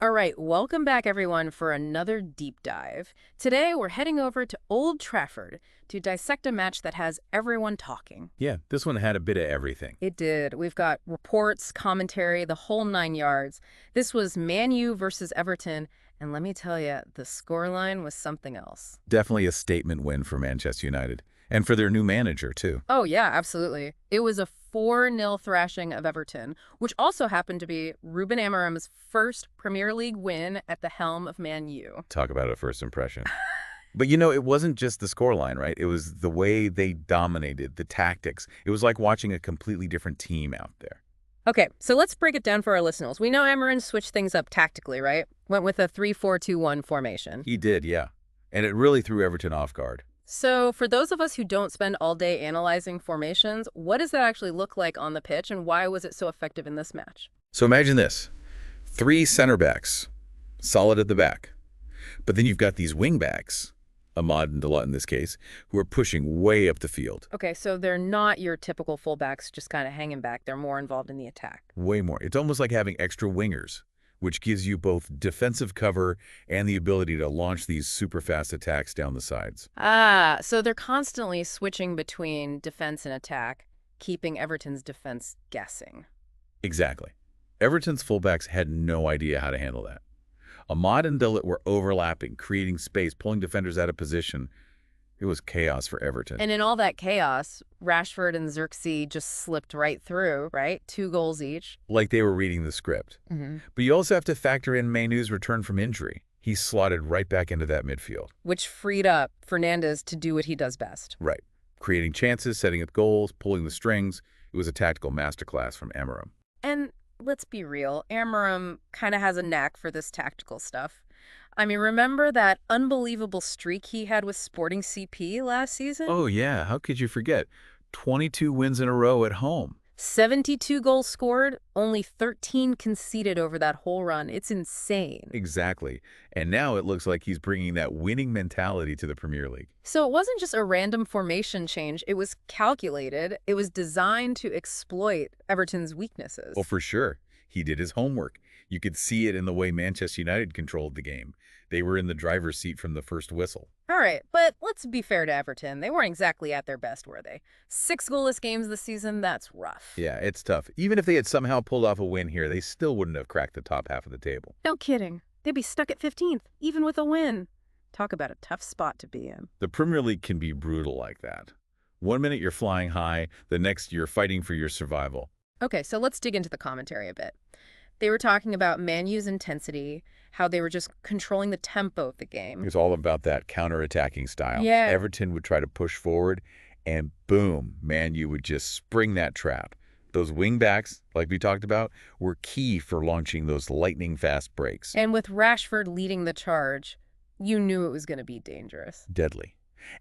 All right, welcome back everyone for another deep dive. Today we're heading over to Old Trafford to dissect a match that has everyone talking. Yeah, this one had a bit of everything. It did. We've got reports, commentary, the whole 9 yards. This was Man U versus Everton, and let me tell you, the scoreline was something else. Definitely a statement win for Manchester United. And for their new manager, too. Oh yeah, absolutely. It was a 4-0 thrashing of Everton, which also happened to be Ruben Amorim's first Premier League win at the helm of Man U. Talk about a first impression. But you know, it wasn't just the scoreline, right? It was the way they dominated, the tactics. It was like watching a completely different team out there. Okay, so let's break it down for our listeners. We know Amorim switched things up tactically, right? Went with a 3-4-2-1 formation. He did, yeah. And it really threw Everton off guard. So for those of us who don't spend all day analyzing formations, what does that actually look like on the pitch, and why was it so effective in this match? So imagine this. 3 center backs, solid at the back. But then you've got these wing backs, Ahmad and Dalot in this case, who are pushing way up the field. Okay, so they're not your typical fullbacks just kind of hanging back. They're more involved in the attack. Way more. It's almost like having extra wingers, which gives you both defensive cover and the ability to launch these super fast attacks down the sides. Ah, so they're constantly switching between defense and attack, keeping Everton's defense guessing. Exactly. Everton's fullbacks had no idea how to handle that. Ahmad and Dalot were overlapping, creating space, pulling defenders out of position. It was chaos for Everton. And in all that chaos, Rashford and Zirkzee just slipped right through, right? 2 goals each. Like they were reading the script. But you also have to factor in Mainoo's return from injury. He slotted right back into that midfield. Which freed up Fernandes to do what he does best. Right. Creating chances, setting up goals, pulling the strings. It was a tactical masterclass from Amorim. And let's be real, Amorim kind of has a knack for this tactical stuff. I mean, remember that unbelievable streak he had with Sporting CP last season? Oh, yeah. How could you forget? 22 wins in a row at home. 72 goals scored, only 13 conceded over that whole run. It's insane. Exactly. And now it looks like he's bringing that winning mentality to the Premier League. So it wasn't just a random formation change. It was calculated. It was designed to exploit Everton's weaknesses. Well, for sure. He did his homework. You could see it in the way Manchester United controlled the game. They were in the driver's seat from the first whistle. All right, but let's be fair to Everton. They weren't exactly at their best, were they? 6 goalless games this season, that's rough. Yeah, it's tough. Even if they had somehow pulled off a win here, they still wouldn't have cracked the top half of the table. No kidding. They'd be stuck at 15th, even with a win. Talk about a tough spot to be in. The Premier League can be brutal like that. 1 minute you're flying high, the next you're fighting for your survival. Okay, so let's dig into the commentary a bit. They were talking about Man U's intensity, how they were just controlling the tempo of the game. It's all about that counter-attacking style. Yeah. Everton would try to push forward, and boom, Man U would just spring that trap. Those wing backs, like we talked about, were key for launching those lightning-fast breaks. And with Rashford leading the charge, you knew it was going to be dangerous. Deadly.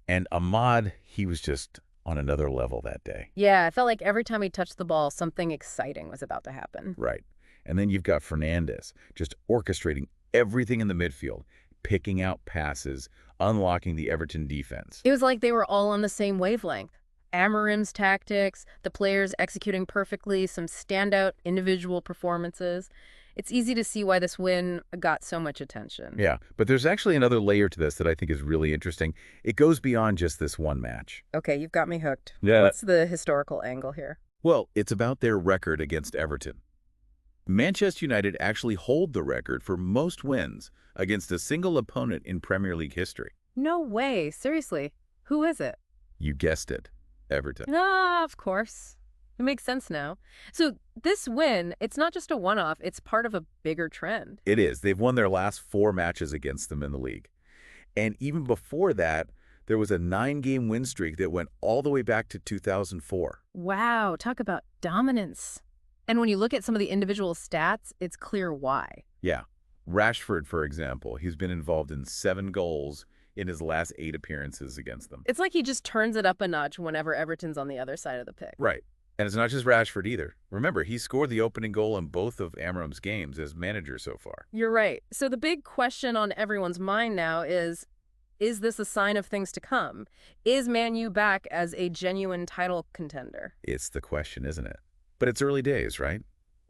And Ahmad, he was just on another level that day. Yeah, I felt like every time he touched the ball, something exciting was about to happen. Right. And then you've got Fernandes just orchestrating everything in the midfield, picking out passes, unlocking the Everton defense. It was like they were all on the same wavelength. Amorim's tactics, the players executing perfectly, some standout individual performances. It's easy to see why this win got so much attention. Yeah, but there's actually another layer to this that I think is really interesting. It goes beyond just this one match. Okay, you've got me hooked. Yeah. What's the historical angle here? Well, it's about their record against Everton. Manchester United actually hold the record for most wins against a single opponent in Premier League history. No way. Seriously. Who is it? You guessed it, Everton. Ah, of course. It makes sense now. So this win, it's not just a one-off. It's part of a bigger trend. It is. They've won their last 4 matches against them in the league. And even before that, there was a 9-game win streak that went all the way back to 2004. Wow. Talk about dominance. And when you look at some of the individual stats, it's clear why. Yeah. Rashford, for example, he's been involved in 7 goals in his last 8 appearances against them. It's like he just turns it up a notch whenever Everton's on the other side of the pitch. Right. And it's not just Rashford either. Remember, he scored the opening goal in both of Amorim's games as manager so far. You're right. So the big question on everyone's mind now is this a sign of things to come? Is Man U back as a genuine title contender? It's the question, isn't it? But it's early days, right?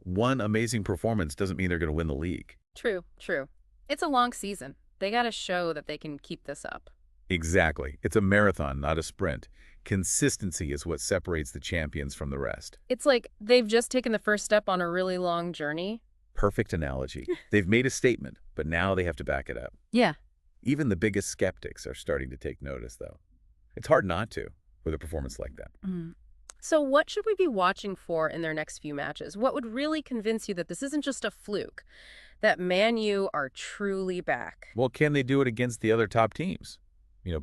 One amazing performance doesn't mean they're going to win the league. True, true. It's a long season. They got to show that they can keep this up. Exactly. It's a marathon, not a sprint. Consistency is what separates the champions from the rest. It's like they've just taken the first step on a really long journey. Perfect analogy. They've made a statement, but now they have to back it up. Yeah. Even the biggest skeptics are starting to take notice, though. It's hard not to with a performance like that. Mm. So what should we be watching for in their next few matches? What would really convince you that this isn't just a fluke, that Man U are truly back? Well, can they do it against the other top teams?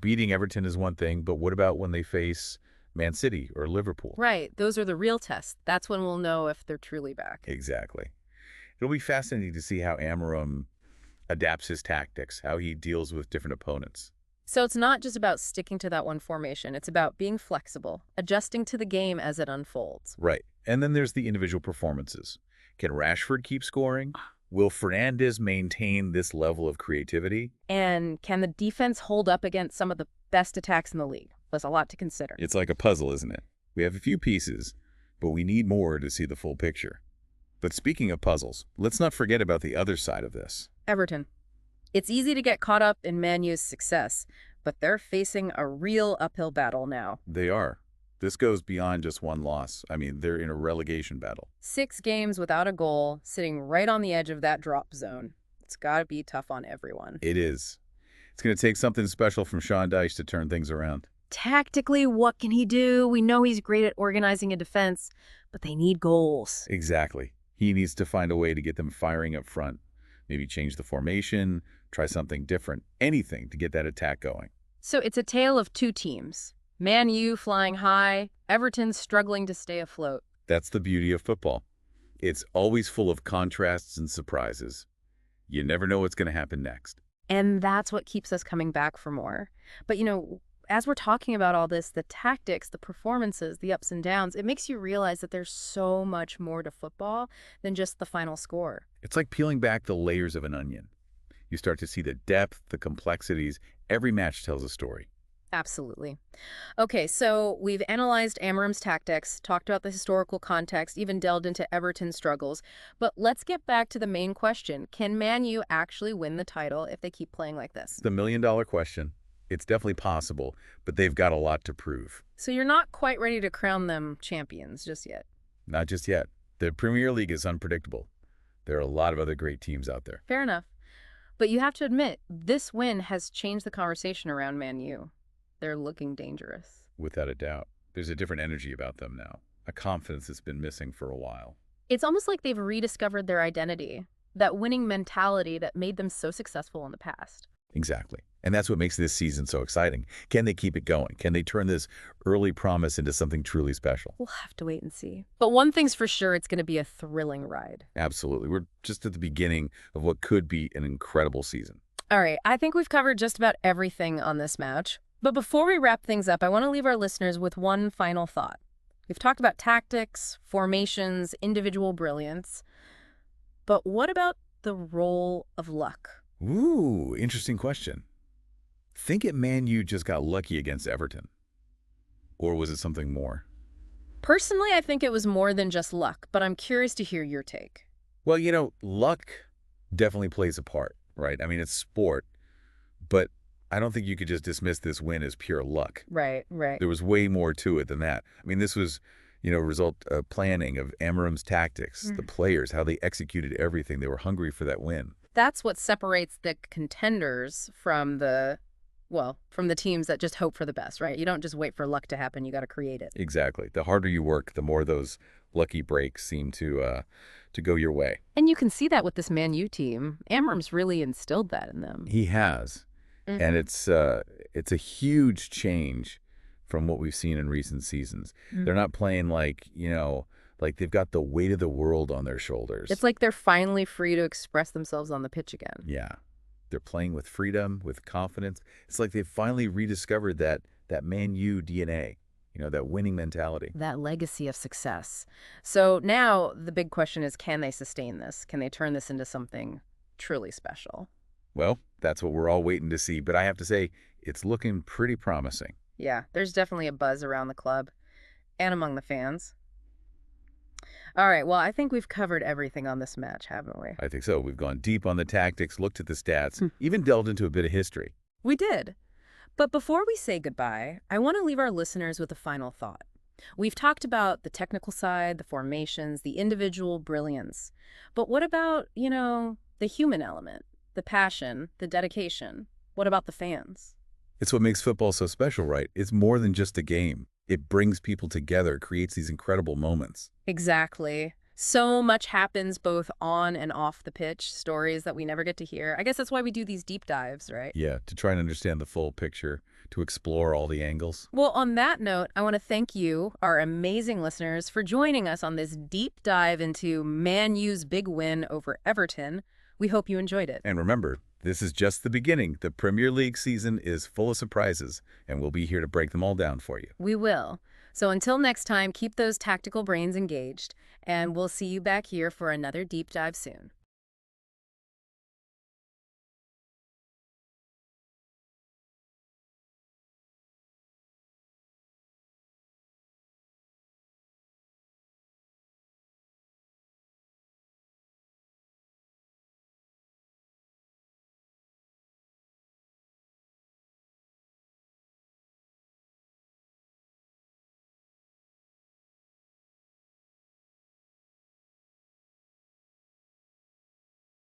Beating Everton is one thing, but what about when they face Man City or Liverpool? Right. Those are the real tests. That's when we'll know if they're truly back. Exactly. It'll be fascinating to see how Amorim adapts his tactics, how he deals with different opponents. So it's not just about sticking to that one formation. It's about being flexible, adjusting to the game as it unfolds. Right. And then there's the individual performances. Can Rashford keep scoring? Will Fernandes maintain this level of creativity? And can the defense hold up against some of the best attacks in the league? There's a lot to consider. It's like a puzzle, isn't it? We have a few pieces, but we need more to see the full picture. But speaking of puzzles, let's not forget about the other side of this. Everton. It's easy to get caught up in Man U's success, but they're facing a real uphill battle now. They are. This goes beyond just one loss. I mean, they're in a relegation battle. 6 games without a goal, sitting right on the edge of that drop zone. It's got to be tough on everyone. It is. It's going to take something special from Sean Dyche to turn things around. Tactically, what can he do? We know he's great at organizing a defense, but they need goals. Exactly. He needs to find a way to get them firing up front. Maybe change the formation, try something different, anything to get that attack going. So it's a tale of two teams. Man U flying high, Everton struggling to stay afloat. That's the beauty of football. It's always full of contrasts and surprises. You never know what's going to happen next. And that's what keeps us coming back for more. But, as we're talking about all this, the tactics, the performances, the ups and downs, it makes you realize that there's so much more to football than just the final score. It's like peeling back the layers of an onion. You start to see the depth, the complexities. Every match tells a story. Absolutely. Okay, so we've analyzed Amorim's tactics, talked about the historical context, even delved into Everton's struggles. But let's get back to the main question. Can Man U actually win the title if they keep playing like this? The million-dollar question. It's definitely possible, but they've got a lot to prove. So you're not quite ready to crown them champions just yet? Not just yet. The Premier League is unpredictable. There are a lot of other great teams out there. Fair enough. But you have to admit, this win has changed the conversation around Man U. They're looking dangerous. Without a doubt. There's a different energy about them now. A confidence that's been missing for a while. It's almost like they've rediscovered their identity, that winning mentality that made them so successful in the past. Exactly. And that's what makes this season so exciting. Can they keep it going? Can they turn this early promise into something truly special? We'll have to wait and see. But one thing's for sure, it's going to be a thrilling ride. Absolutely. We're just at the beginning of what could be an incredible season. All right, I think we've covered just about everything on this match. But before we wrap things up, I want to leave our listeners with one final thought. We've talked about tactics, formations, individual brilliance. But what about the role of luck? Ooh, interesting question. Think it Man U just got lucky against Everton? Or was it something more? Personally, I think it was more than just luck, but I'm curious to hear your take. Well, luck definitely plays a part, right? I mean, it's sport, but I don't think you could just dismiss this win as pure luck. Right. There was way more to it than that. I mean, this was, result of planning of Amorim's tactics, the players, how they executed everything. They were hungry for that win. That's what separates the contenders from the teams that just hope for the best, right? You don't just wait for luck to happen. You got to create it. Exactly. The harder you work, the more those lucky breaks seem to go your way. And you can see that with this Man U team. Amorim's really instilled that in them. He has. And it's a huge change from what we've seen in recent seasons. They're not playing like they've got the weight of the world on their shoulders. It's like they're finally free to express themselves on the pitch again. Yeah. They're playing with freedom, with confidence. It's like they've finally rediscovered that Man U DNA, that winning mentality. That legacy of success. So now the big question is, can they sustain this? Can they turn this into something truly special? Well, that's what we're all waiting to see. But I have to say, it's looking pretty promising. Yeah, there's definitely a buzz around the club and among the fans. All right, well, I think we've covered everything on this match, haven't we? I think so. We've gone deep on the tactics, looked at the stats, Hmm. even delved into a bit of history. We did. But before we say goodbye, I want to leave our listeners with a final thought. We've talked about the technical side, the formations, the individual brilliance. But what about, the human element, the passion, the dedication? What about the fans? It's what makes football so special, right? It's more than just a game. It brings people together, creates these incredible moments. Exactly. So much happens both on and off the pitch, stories that we never get to hear. I guess that's why we do these deep dives, right? Yeah, to try and understand the full picture, to explore all the angles. Well, on that note, I want to thank you, our amazing listeners, for joining us on this deep dive into Man U's big win over Everton. We hope you enjoyed it. And remember, this is just the beginning. The Premier League season is full of surprises, and we'll be here to break them all down for you. We will. So until next time, keep those tactical brains engaged, and we'll see you back here for another deep dive soon.